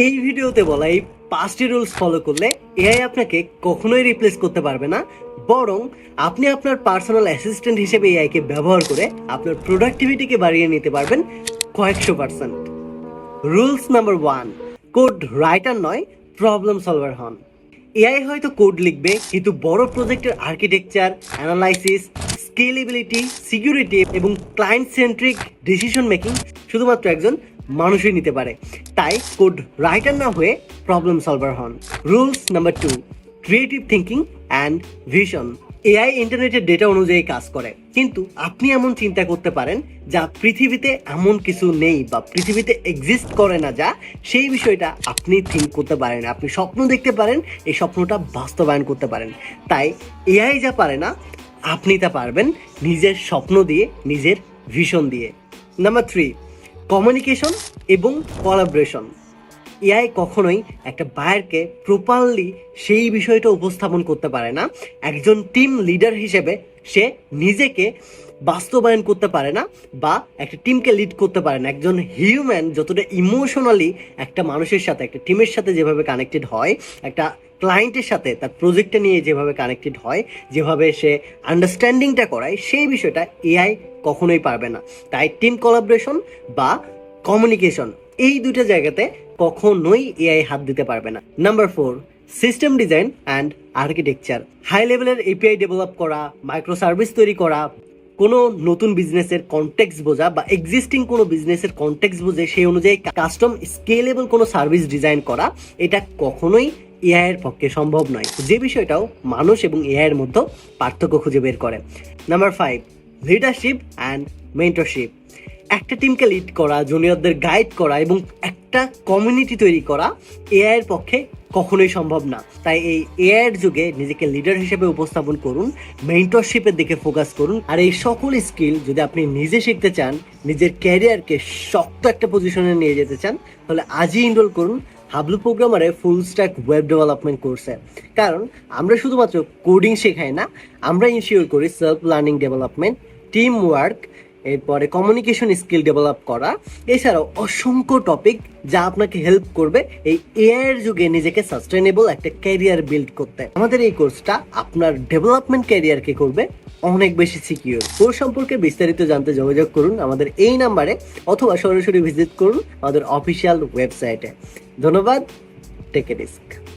এই ভিডিওতে বলা এই 5টি রুলস ফলো করলে এআই আপনাকে কখনোই রিপ্লেস করতে পারবে না, বরং আপনি আপনার পার্সোনাল অ্যাসিস্ট্যান্ট হিসেবে এআইকে ব্যবহার করে আপনার প্রোডাক্টিভিটিকে বাড়িয়ে নিতে পারবেন কয়েকশো%। রুলস নাম্বার 1, কোড রাইটার নয়, প্রবলেম সলভার হন। এআই হয়তো কোড লিখবে, কিন্তু বড় প্রজেক্টের আর্কিটেকচার, অ্যানালাইসিস, স্কেলেবিলিটি, সিকিউরিটি এবং ক্লায়েন্ট সেন্ট্রিক ডিসিশন মেকিং শুধুমাত্র একজন মানুষই নিতে পারে। তাই কোড রাইটার না হয়ে প্রবলেম সলভার হন। Rules number 2, creative thinking and vision. AI ইন্টারনেটের ডেটা অনুযায়ী কাজ করে, কিন্তু আপনি এমন চিন্তা করতে পারেন যা পৃথিবীতে এমন কিছু নেই বা পৃথিবীতে এক্সিস্ট করে না, যা সেই বিষয়টা আপনি থিঙ্ক করতে পারেন। আপনি স্বপ্ন দেখতে পারেন, এই স্বপ্নটা বাস্তবায়ন করতে পারেন। তাই এআই যা পারে না, আপনি তা পারবেন নিজের স্বপ্ন দিয়ে, নিজের ভিশন দিয়ে। নাম্বার 3, কমিউনিকেশন এবং কোলাবোরেশন। এআই কখনোই একটা বায়ারকে প্রপারলি সেই বিষয়টা উপস্থাপন করতে পারে না। একজন টিম লিডার হিসেবে সে নিজেকে বাস্তবায়ন করতে পারে না বা একটা টিমকে লিড করতে পারে না। একজন হিউম্যান যতটা ইমোশনালি একটা মানুষের সাথে, একটা টিমের সাথে যেভাবে কানেক্টেড হয়, একটা ক্লায়েন্টের সাথে তার প্রজেক্টটা নিয়ে যেভাবে কানেক্টেড হয়, যেভাবে সে আন্ডারস্ট্যান্ডিংটা করায়, সেই বিষয়টা এআই কখনোই পারবে না। তাই টিম কোলাবোরেশন বা কমিউনিকেশন, এই দুইটা জায়গাতে কখনোই এআই হাত দিতে পারবে না। Number 4, system design and architecture. High লেভেলের এপিআই ডেভেলপ করা, মাইক্রো সার্ভিস তৈরি করা, কোনো নতুন বিজনেসের কনটেক্সট বোঝা বা এক্সিস্টিং কোনো বিজনেসের কনটেক্সট বুঝে সেই অনুযায়ী কাস্টম স্কেলেবল কোনো সার্ভিস ডিজাইন করা, এটা কখনোই এআই এর পক্ষে সম্ভব নয়। যে বিষয়টাও মানুষ এবং এআই এর মধ্যে পার্থক্য খুঁজে বের করে। Number 5, leadership and mentorship. একটা টিমকে লিড করা, জুনিয়রদের গাইড করা এবং একটা কমিউনিটি তৈরি করা এআই এর পক্ষে কখনোই সম্ভব না। তাই এই এআই এর যুগে নিজেকে লিডার হিসেবে উপস্থাপন করুন, মেন্টরশিপের দিকে ফোকাস করুন। আর এই সকল স্কিল যদি আপনি নিজে শিখতে চান, নিজের ক্যারিয়ারকে শক্ত একটা পজিশনে নিয়ে যেতে চান, তাহলে আজই এনরোল করুন হাবলু প্রোগ্রামারে ফুল স্ট্যাক ওয়েব ডেভেলপমেন্ট কোর্সে। কারণ আমরা শুধুমাত্র কোডিং শেখাই না, আমরা ইনশিওর করি self learning development, team work, এরপরে কমিউনিকেশন স্কিল ডেভেলপ করা, এছাড়াও অসংখ্য টপিক যা আপনাকে হেল্প করবে এই এআই এর যুগে নিজেকে সাস্টেনেবল একটা ক্যারিয়ার বিল্ড করতে। আমাদের এই কোর্সটা আপনার ডেভেলপমেন্ট ক্যারিয়ারকে করবে অনেক বেশি সিকিউর। কোর্স সম্পর্কে বিস্তারিত জানতে যোগাযোগ করুন আমাদের এই নাম্বারে, অথবা সরাসরি ভিজিট করুন আমাদের অফিসিয়াল ওয়েবসাইটে। ধন্যবাদ। Take a risk.